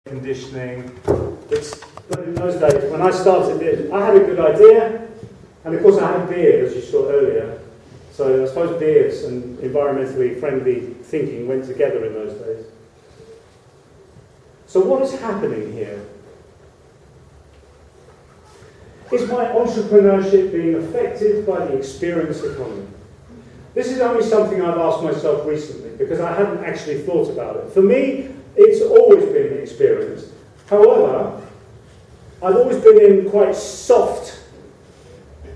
conditioning. But in those days, when I started it, I had a good idea, and of course I had a beard, as you saw earlier. So I suppose beards and environmentally friendly thinking went together in those days. So what is happening here? Is my entrepreneurship being affected by the experience economy? This is only something I've asked myself recently, because I hadn't actually thought about it. For me, it's always been the experience. However, I've always been in quite soft,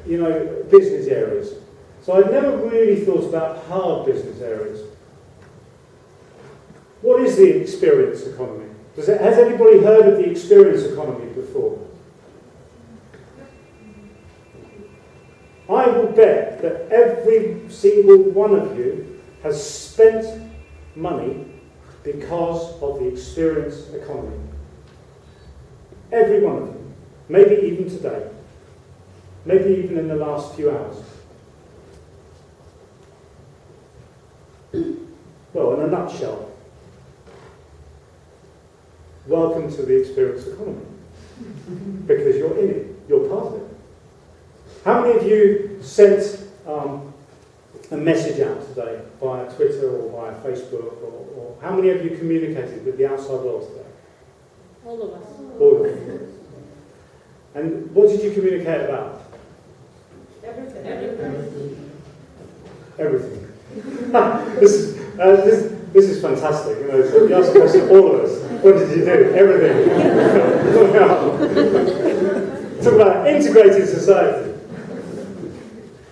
business areas. So I've never really thought about hard business areas. What is the experience economy? Has anybody heard of the experience economy before? I will bet that every single one of you has spent money because of the experience economy. Every one of you. Maybe even today. Maybe even in the last few hours. Well, in a nutshell, welcome to the experience economy. Because you're in it. You're part of it. How many of you sent a message out today via Twitter or via Facebook? Or how many of you communicated with the outside world today? All of us. All of you. And what did you communicate about? Everything. Everything. This is fantastic. So you ask the question, all of us. What did you do? Everything. Talk about integrated society.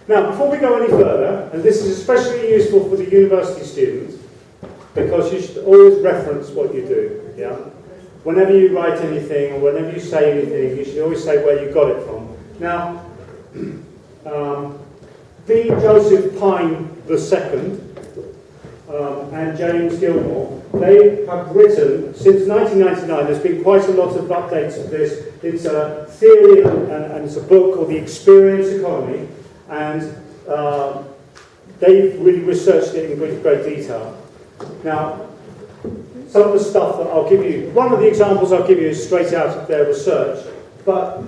Now, before we go any further, and this is especially useful for the university students, because you should always reference what you do. Yeah. Whenever you write anything or whenever you say anything, you should always say where you got it from. Now, B. Joseph Pine II and James Gilmore, they have written, since 1999, there's been quite a lot of updates of this. It's a theory and it's a book called The Experience Economy, and they've really researched it in great detail. Now, some of the stuff that I'll give you, one of the examples I'll give you is straight out of their research, but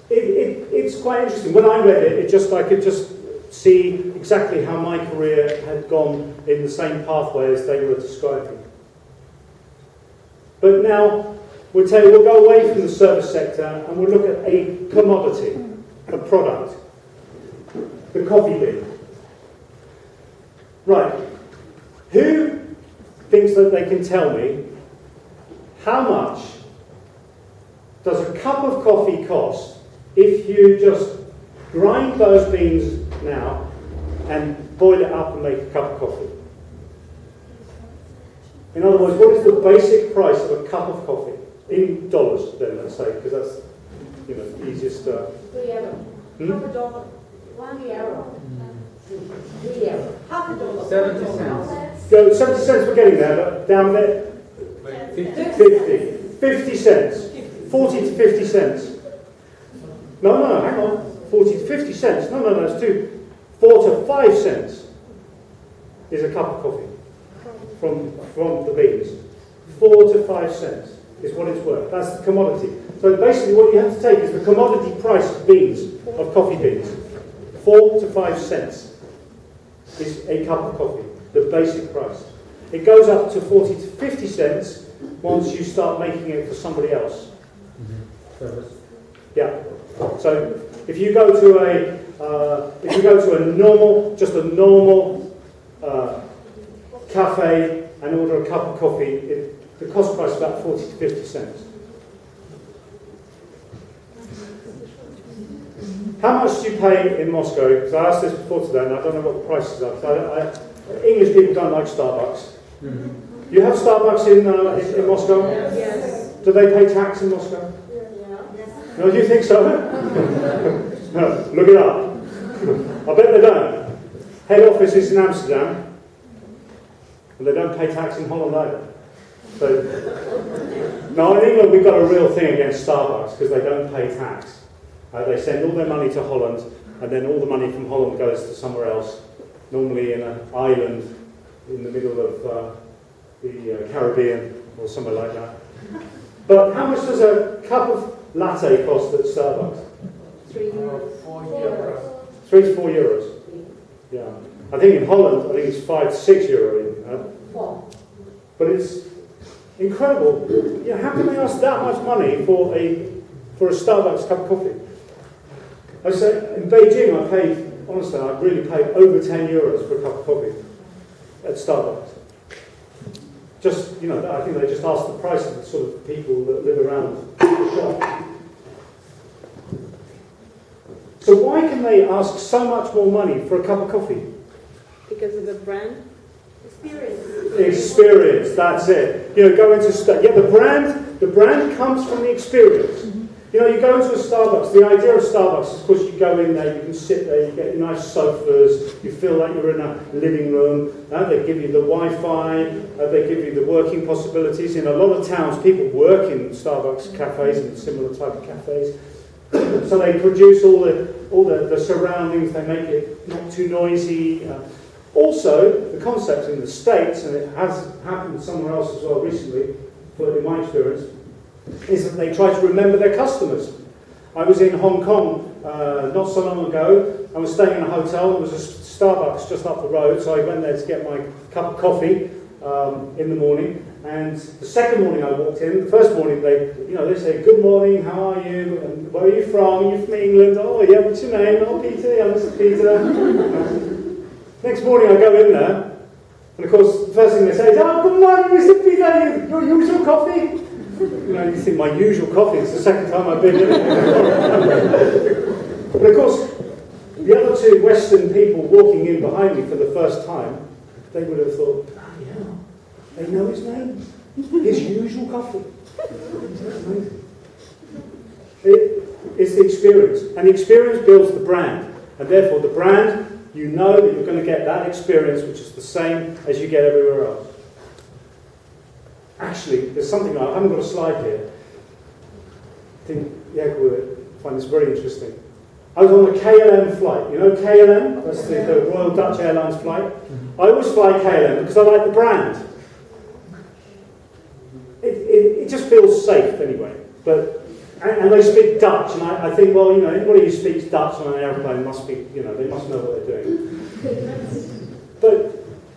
it's quite interesting. When I read it, I could just see exactly how my career had gone in the same pathway as they were describing. But now, we'll go away from the service sector and we'll look at a commodity, a product, the coffee bean. Right. Who thinks that they can tell me how much does a cup of coffee cost if you just grind those beans now and boil it up and make a cup of coffee? In other words, what is the basic price of a cup of coffee? In dollars, then, let's say, because that's the easiest. €3. Half a dollar. €1. €3. Half a dollar. 70 cents. Go, 70 cents, we're getting there, but down there, 50 cents. 40 to 50 cents. No, hang on. 40 to 50 cents. No, that's two. 4 to 5 cents is a cup of coffee from the beans. 4 to 5 cents is what it's worth. That's the commodity. So basically what you have to take is the commodity price of beans, of coffee beans. 4 to 5 cents is a cup of coffee, the basic price. It goes up to 40 to 50 cents once you start making it for somebody else. Service. Yeah. So if you go to a normal cafe and order a cup of coffee, the cost price is about 40 to 50 cents. How much do you pay in Moscow? Because I asked this before today and I don't know what the prices are. English people don't like Starbucks. You have Starbucks in Moscow? Yes. Do they pay tax in Moscow? Yes. No, do you think so? No, look it up. I bet they don't. Head office is in Amsterdam, and they don't pay tax in Holland either. So, no, in England we've got a real thing against Starbucks because they don't pay tax. They send all their money to Holland, and then all the money from Holland goes to somewhere else, normally in an island in the middle of the Caribbean or somewhere like that. But how much does a cup of latte cost at Starbucks? 3 euros. 4 euros. 3 to 4 euros. Yeah. I think in Holland, I think it's 5 to 6 euro. Even, 4. But it's incredible. Yeah, how can they ask that much money for a Starbucks cup of coffee? I say in Beijing, I paid, honestly, I really paid over 10 euros for a cup of coffee at Starbucks. Just, you know, I think they just ask the price of the sort of people that live around the shop. So why can they ask so much more money for a cup of coffee? Because of the brand? Experience, that's it. You know, go into the brand comes from the experience. You know, you go into a Starbucks, the idea of Starbucks is, of course, you go in there, you can sit there, you get your nice sofas, you feel like you're in a living room, they give you the Wi-Fi, they give you the working possibilities. In a lot of towns, people work in Starbucks cafes and similar type of cafes. So they produce all the surroundings, they make it not too noisy. Also, the concept in the States, and it has happened somewhere else as well recently, but in my experience, is that they try to remember their customers. I was in Hong Kong not so long ago. I was staying in a hotel. There was a Starbucks just up the road, so I went there to get my cup of coffee in the morning. And the second morning I walked in, the first morning they say, "Good morning, how are you? And where are you from? Are you from England? Oh yeah, what's your name? Oh, Peter, yeah, Mr. Peter." Next morning I go in there, and of course the first thing they say is, "Oh, good morning, Mr. Peter, your usual coffee?" You know, you think my usual coffee, it's the second time I've been in it. But of course, the other two Western people walking in behind me for the first time, they would have thought, "Oh yeah, they know his name, his usual coffee." It's the experience, and the experience builds the brand, and therefore the brand, you know that you're going to get that experience which is the same as you get everywhere else. Actually, there's something, I haven't got a slide here. I think Jacob will find this very interesting. I was on a KLM flight. You know KLM? That's the Royal Dutch Airlines flight. I always fly KLM because I like the brand. It just feels safe anyway. And they speak Dutch, and I think, well, you know, anybody who speaks Dutch on an airplane must be, you know, they must know what they're doing. But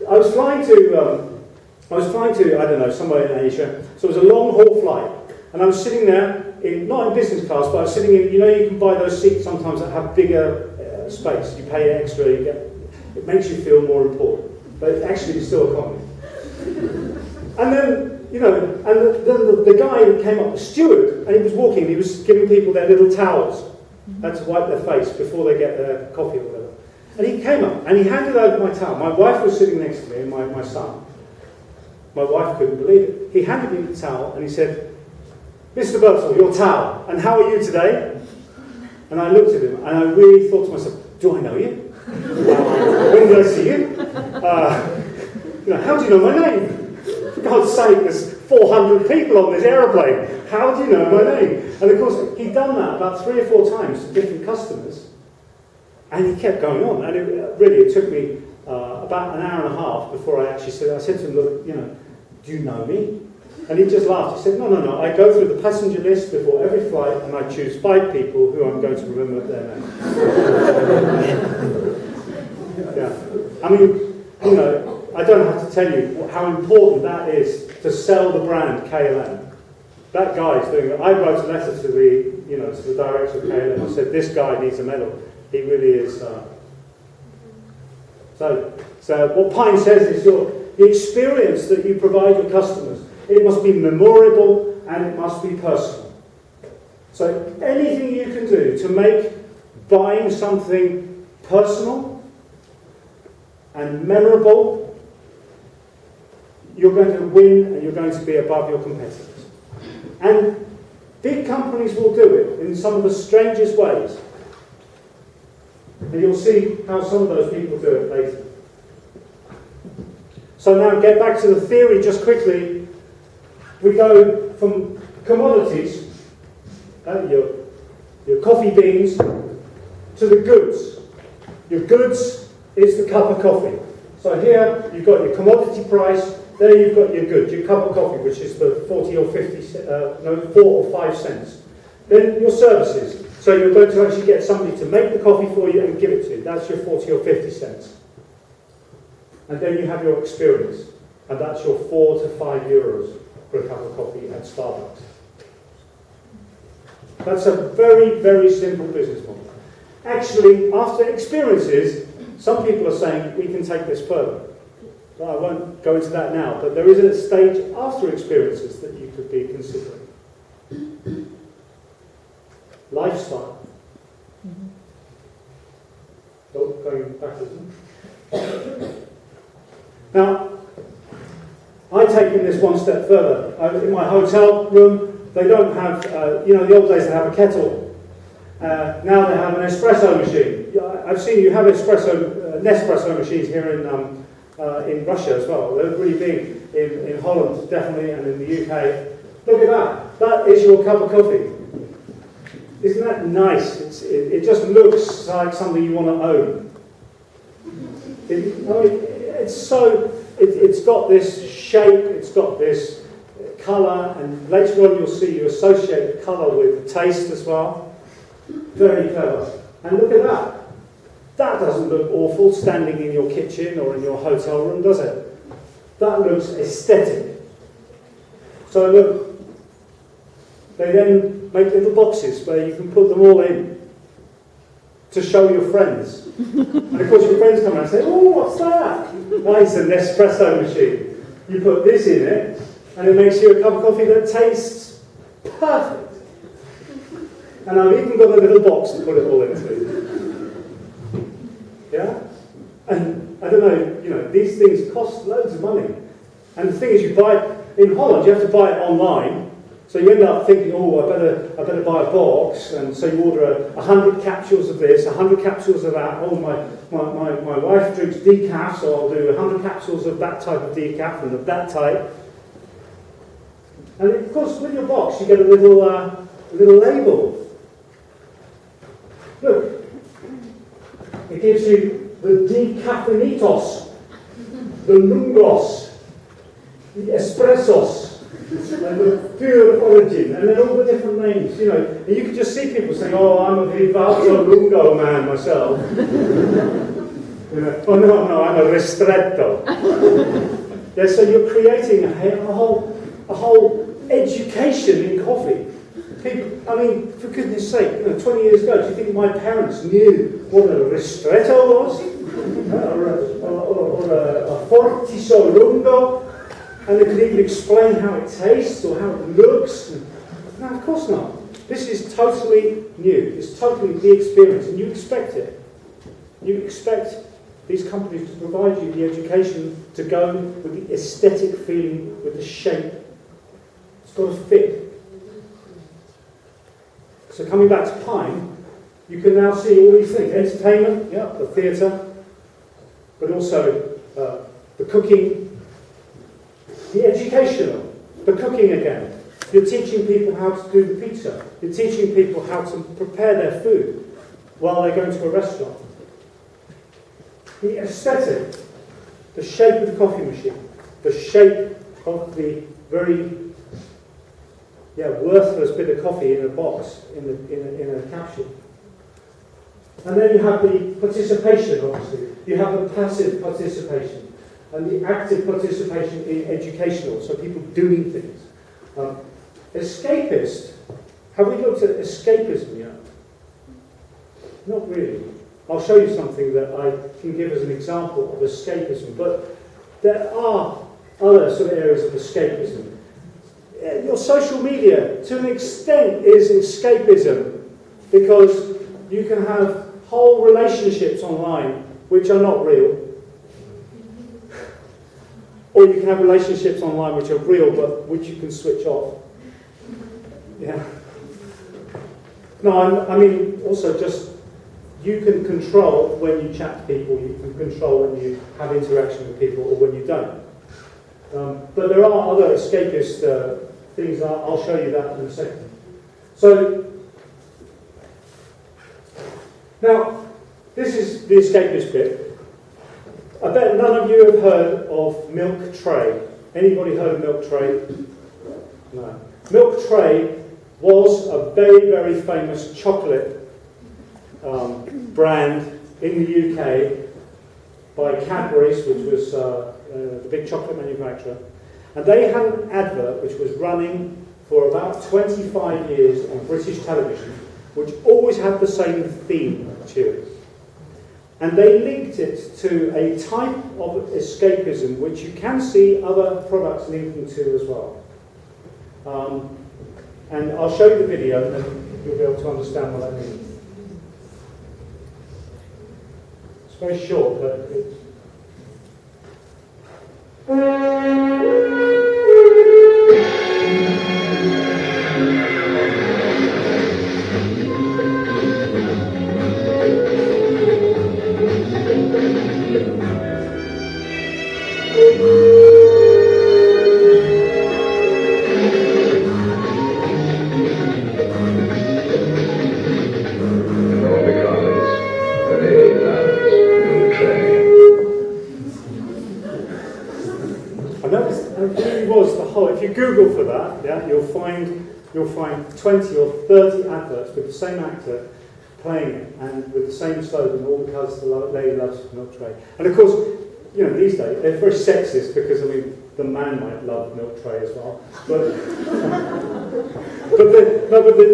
I was flying to, I don't know, somewhere in Asia. So it was a long haul flight. And I was sitting there, not in business class, but I was sitting in, you know, you can buy those seats sometimes that have bigger space. You pay extra, it makes you feel more important. But actually it's still economy. And then, you know, and then the guy who came up, the steward, and he was walking, he was giving people their little towels. They had to wipe their face before they get their coffee or whatever. And he came up, and he handed over my towel. My wife was sitting next to me, and my son. My wife couldn't believe it. He handed me the towel and he said, "Mr. Birdsall, your towel, and how are you today?" And I looked at him and I really thought to myself, do I know you? When did I see you? You know, how do you know my name? For God's sake, there's 400 people on this aeroplane. How do you know my name? And of course, he'd done that about 3 or 4 times to different customers. And he kept going on. And it took me about an hour and a half before I said to him, "Look, you know, do you know me?" And he just laughed. He said, No. I go through the passenger list before every flight and I choose 5 people who I'm going to remember their name." Yeah. I mean, you know, I don't have to tell you how important that is to sell the brand KLM. That guy's doing it. I wrote a letter to the director of KLM. I said, "This guy needs a medal. He really is." So what Pine says is the experience that you provide your customers, it must be memorable and it must be personal. So anything you can do to make buying something personal and memorable, you're going to win and you're going to be above your competitors. And big companies will do it in some of the strangest ways. And you'll see how some of those people do it later. So now get back to the theory just quickly. We go from commodities, your coffee beans, to the goods. Your goods is the cup of coffee. So here you've got your commodity price, there you've got your good, your cup of coffee, which is the 40 or 50, 4 or 5 cents. Then your services. So you're going to actually get somebody to make the coffee for you and give it to you. That's your 40 or 50 cents. And then you have your experience. And that's your 4 to 5 euros for a cup of coffee at Starbucks. That's a very, very simple business model. Actually, after experiences, some people are saying we can take this further. Well, I won't go into that now, but there is a stage after experiences that you could be considering. Lifestyle. Oh, going backwards. Now, I've taken this one step further. In my hotel room, they don't have, the old days they have a kettle. Now they have an espresso machine. I've seen you have Nespresso machines here in Russia as well. They're really big in Holland, definitely, and in the UK. Look at that. That is your cup of coffee. Isn't that nice? It just looks like something you want to own. It's got this shape, it's got this colour, and later on you'll see you associate the colour with taste as well. Very clever. And look at that. That doesn't look awful standing in your kitchen or in your hotel room, does it? That looks aesthetic. So look, they then make little boxes where you can put them all in to show your friends. And of course your friends come and say, oh, what's that? Well, it's an espresso machine. You put this in it, and it makes you a cup of coffee that tastes perfect. And I've even got a little box to put it all into. Yeah? And I don't know, these things cost loads of money. And the thing is, you buy it in Holland, you have to buy it online. So you end up thinking, oh, I better buy a box, and so you order 100 capsules of this, 100 capsules of that. Oh, my wife drinks decaf, so I'll do 100 capsules of that type of decaf and of that type. And of course, with your box, you get a little label. Look, it gives you the decaffeinitos, the lungos, the espressos. And the pure origin, and then all the different names, and you can just see people saying, oh, I'm a Vivaldo Lungo man myself. Oh no, I'm a ristretto. Yeah, so you're creating a whole education in coffee. People, I mean, for goodness sake, 20 years ago, do you think my parents knew what a ristretto was? or a fortiso lungo? And they could even explain how it tastes or how it looks. No, of course not. This is totally new. It's totally the experience, and you expect it. You expect these companies to provide you the education to go with the aesthetic feeling, with the shape. It's got to fit. So coming back to Pine, you can now see all these things. Entertainment, yeah, the theatre, but also the cooking, the educational, the cooking again. You're teaching people how to do the pizza. You're teaching people how to prepare their food while they're going to a restaurant. The aesthetic, the shape of the coffee machine, the shape of the very worthless bit of coffee in a box, in a capsule. And then you have the participation, obviously. You have the passive participation and the active participation in educational, so people doing things. Escapist. Have we looked at escapism yet? Not really. I'll show you something that I can give as an example of escapism, but there are other sort of areas of escapism. Your social media, to an extent, is escapism, because you can have whole relationships online which are not real. Or you can have relationships online which are real, but which you can switch off. Yeah. No, I mean, also just, you can control when you chat to people, you can control when you have interaction with people, or when you don't. But there are other escapist things, I'll show you that in a second. So, now, this is the escapist bit. I bet none of you have heard of milk tray. Anybody heard of Milk Tray? No. Milk Tray was a very, very famous chocolate brand in the UK by Cadbury's, which was the big chocolate manufacturer. And they had an advert which was running for about 25 years on British television, which always had the same theme to it. And they linked it to a type of escapism which you can see other products linking to as well. And I'll show you the video and then you'll be able to understand what that means. It's very short, but it's... If you Google for that, yeah, you'll find 20 or 30 adverts with the same actor playing it and with the same slogan, all because the lady loves Milk Tray. And of course, you know, these days they're very sexist because I mean the man might love Milk Tray as well. But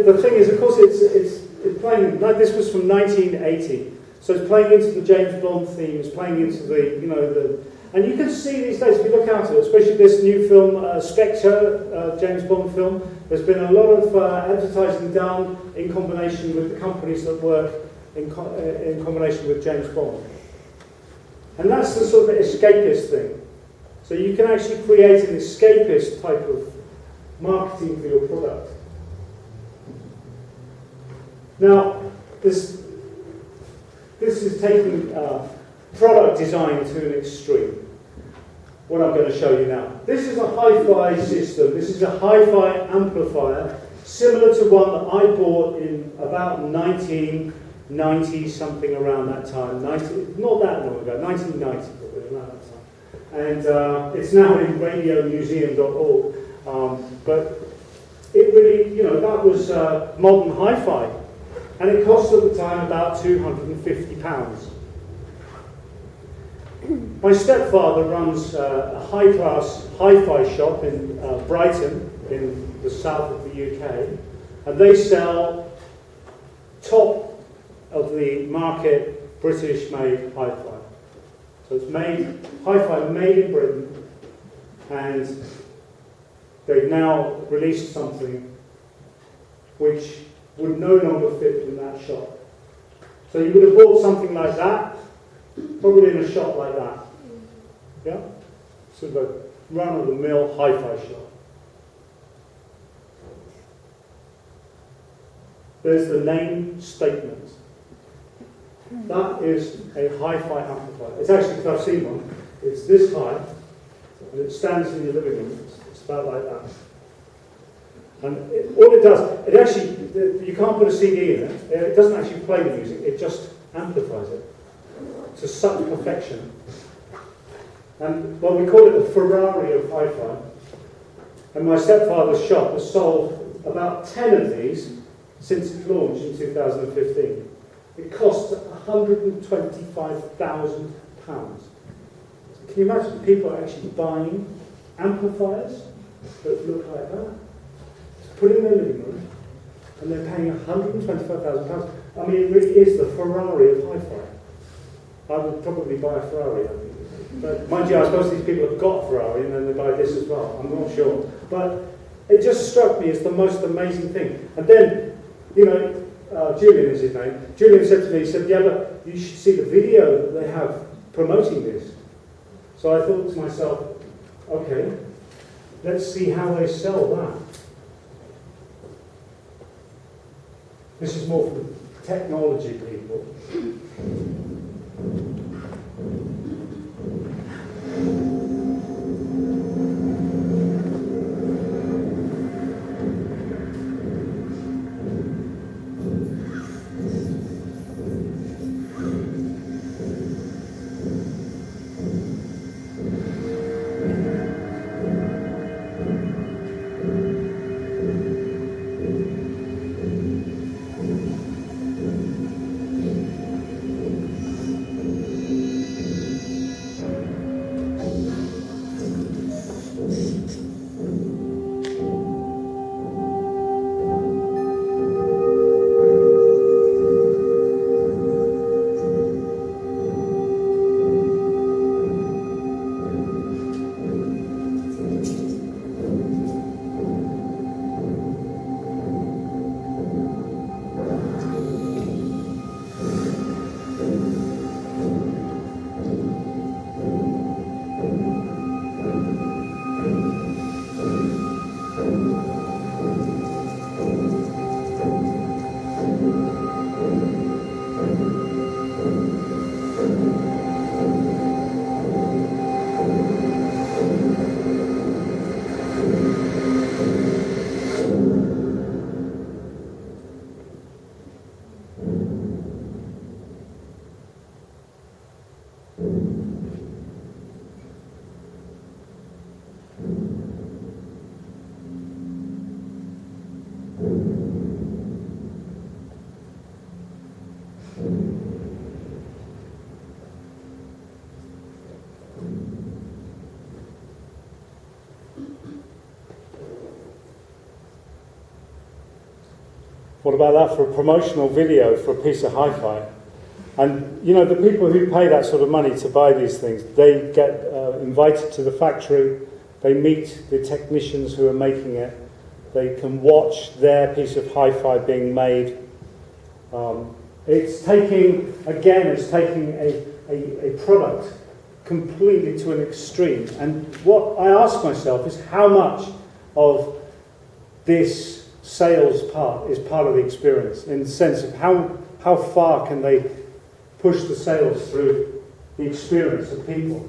the thing is, of course, it's playing. Like this was from 1980, so it's playing into the James Bond theme. It's playing into the and you can see these days, if you look out at it, especially this new film, Spectre, James Bond film, there's been a lot of advertising done in combination with the companies that work in combination with James Bond. And that's the sort of escapist thing. So you can actually create an escapist type of marketing for your product. Now, this is taking product design to an extreme. What I'm going to show you now. This is a hi-fi system. This is a hi-fi amplifier, similar to one that I bought in about 1990, something around that time. Not that long ago, 1990 probably, around that time. And it's now in radiomuseum.org. But it really, you know, that was modern hi-fi. And it cost at the time about £250. My stepfather runs a high-class hi-fi shop in Brighton, in the south of the UK, and they sell top of the market British-made hi-fi. So it's made, hi-fi made in Britain, and they've now released something which would no longer fit in that shop. So you would have bought something like that, probably in a shop like that. Yeah? Sort of a run-of-the-mill hi-fi shop. There's the name statement. That is a hi-fi amplifier. It's actually, because I've seen one, it's this high, and it stands in your living room. It's about like that. And all it does, it actually, you can't put a CD in it. It doesn't actually play the music, it just amplifies it to such perfection. And, well, we call it the Ferrari of hi-fi. And my stepfather's shop has sold about 10 of these since its launch in 2015. It costs £125,000. Can you imagine people are actually buying amplifiers that look like that? Put in their living room, and they're paying £125,000. I mean, it really is the Ferrari of hi-fi. I would probably buy a Ferrari, I think. But mind you, I suppose these people have got a Ferrari and then they buy this as well. I'm not sure. But it just struck me as the most amazing thing. And then, you know, Julian is his name. Julian said to me, he said, yeah, but you should see the video that they have promoting this. So I thought to myself, okay, let's see how they sell that. This is more for the technology people. What about that for a promotional video for a piece of hi-fi? And, you know, the people who pay that sort of money to buy these things, they get invited to the factory, they meet the technicians who are making it, they can watch their piece of hi-fi being made. It's taking a product completely to an extreme. And what I ask myself is how much of this sales part is part of the experience, in the sense of how far can they push the sales through the experience of people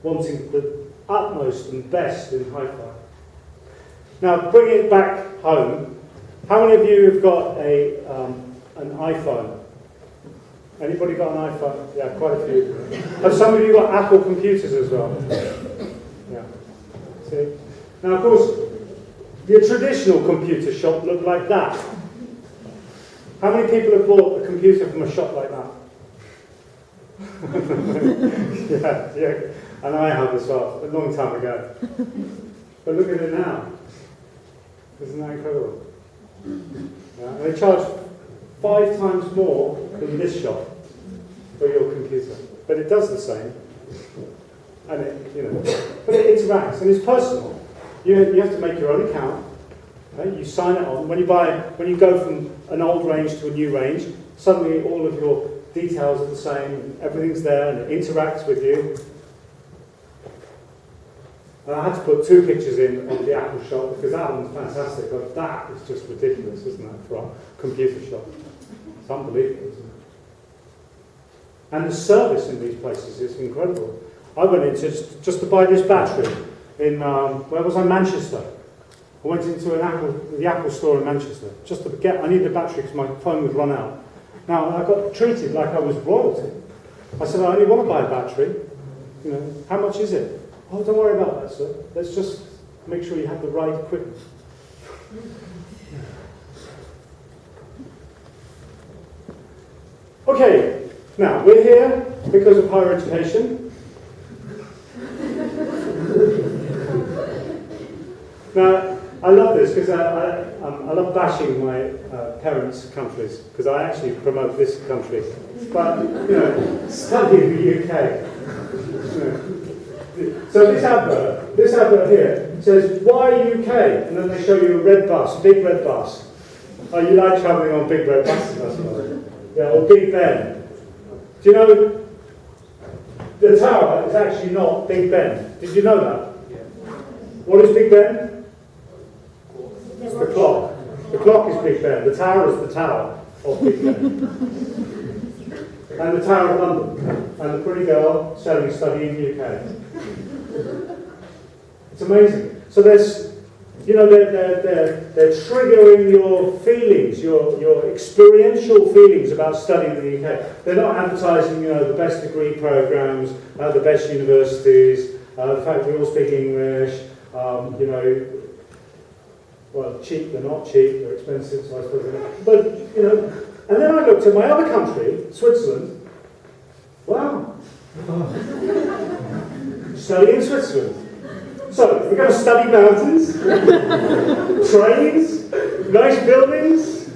wanting the utmost and best in hi-fi. Now, bring it back home. How many of you have got an iPhone? Anybody got an iPhone? Yeah, quite a few. Have some of you got Apple computers as well? Yeah. See? Now, of course, your traditional computer shop looked like that. How many people have bought a computer from a shop like that? yeah, and I have as well, a long time ago. But look at it now. Isn't that incredible? Yeah, and they charge 5 times more than this shop for your computer. But it does the same. And but it interacts and it's personal. You have to make your own account. Okay? You sign it on. When you go from an old range to a new range, suddenly all of your details are the same, and everything's there, and it interacts with you. And I had to put 2 pictures in of the Apple shop because that one's fantastic, but that is just ridiculous, isn't it, for a computer shop? It's unbelievable, isn't it? And the service in these places is incredible. I went into just to buy this battery in, where was I? Manchester. I went into the Apple store in Manchester just to get, I needed a battery because my phone would run out. Now, I got treated like I was royalty. I said, I only want to buy a battery. You know, how much is it? Oh, don't worry about that, sir. Let's just make sure you have the right equipment. Okay, now, we're here because of higher education. Now, I love this because I love bashing my parents' countries because I actually promote this country. But, study in the UK. So this advert here says, why UK? And then they show you a red bus, big red bus. Oh, you like travelling on big red buses, I suppose. Yeah, or Big Ben. Do you know the tower is actually not Big Ben? Did you know that? Yeah. What is Big Ben? It's the clock. The clock is Big Ben. The tower is the tower of Big Ben. And the Tower of London. And the pretty girl selling study in the UK. It's amazing. So there's, they're triggering your feelings, your experiential feelings about studying in the UK. They're not advertising, the best degree programs, the best universities, the fact we all speak English, well, cheap, they're not cheap, they're expensive, so I suppose they're not. But, and then I looked at my other country, Switzerland. Wow. Study in Switzerland. So, we're going to study mountains, trains, nice buildings.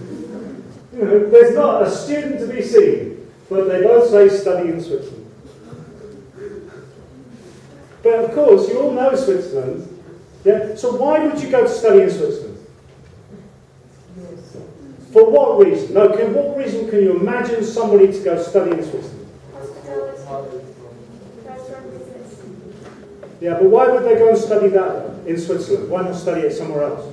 There's not a student to be seen, but they both say study in Switzerland. But of course, you all know Switzerland. Yeah? So why would you go to study in Switzerland? For what reason? No, what reason can you imagine somebody to go study in Switzerland? Yeah, but why would they go and study that in Switzerland? Why not study it somewhere else?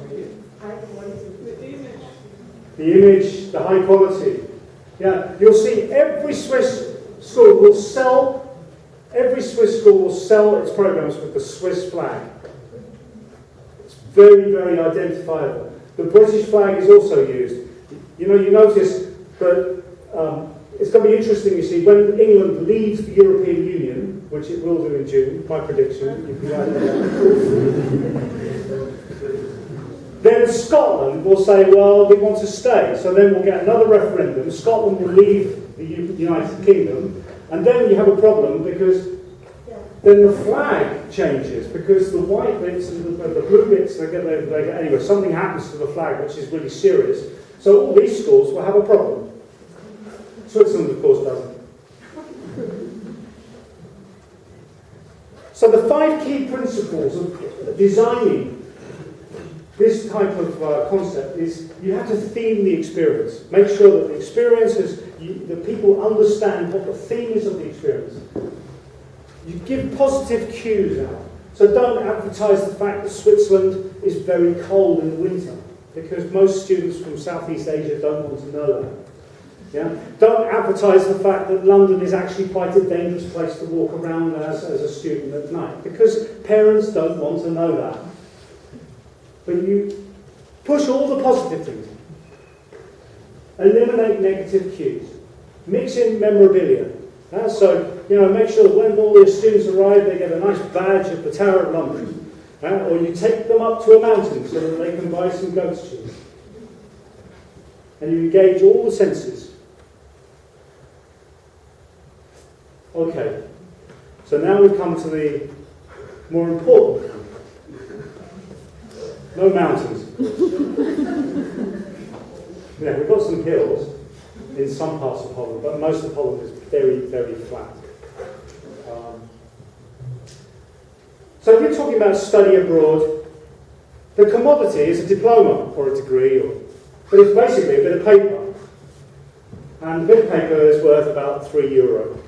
The image, the high quality. Yeah, you'll see every Swiss school will sell its programs with the Swiss flag. It's very, very identifiable. The British flag is also used. You notice that it's going to be interesting, you see, when England leaves the European Union, which it will do in June, my prediction, you can write that down. Then Scotland will say, well, we want to stay, so then we'll get another referendum. Scotland will leave the United Kingdom, and then you have a problem because then the flag changes, because the white bits and the blue bits, anyway, something happens to the flag which is really serious, So all these schools will have a problem. Switzerland, of course, doesn't. So the 5 key principles of designing this type of concept is you have to theme the experience. Make sure that the experiences, that people understand what the theme is of the experience. You give positive cues out. So don't advertise the fact that Switzerland is very cold in the winter, because most students from Southeast Asia don't want to know that. Yeah? Don't advertise the fact that London is actually quite a dangerous place to walk around as a student at night, because parents don't want to know that. But you push all the positive things. Eliminate negative cues. Mix in memorabilia. So, make sure that when all the students arrive, they get a nice badge of the Tower of London. Or you take them up to a mountain so that they can buy some goat's cheese. And you engage all the senses. Okay. So now we've come to the more important thing. No mountains. Yeah, we've got some hills in some parts of Holland, but most of Holland is very, very flat. So if you're talking about study abroad, the commodity is a diploma or a degree, but it's basically a bit of paper. And the bit of paper is worth about €3.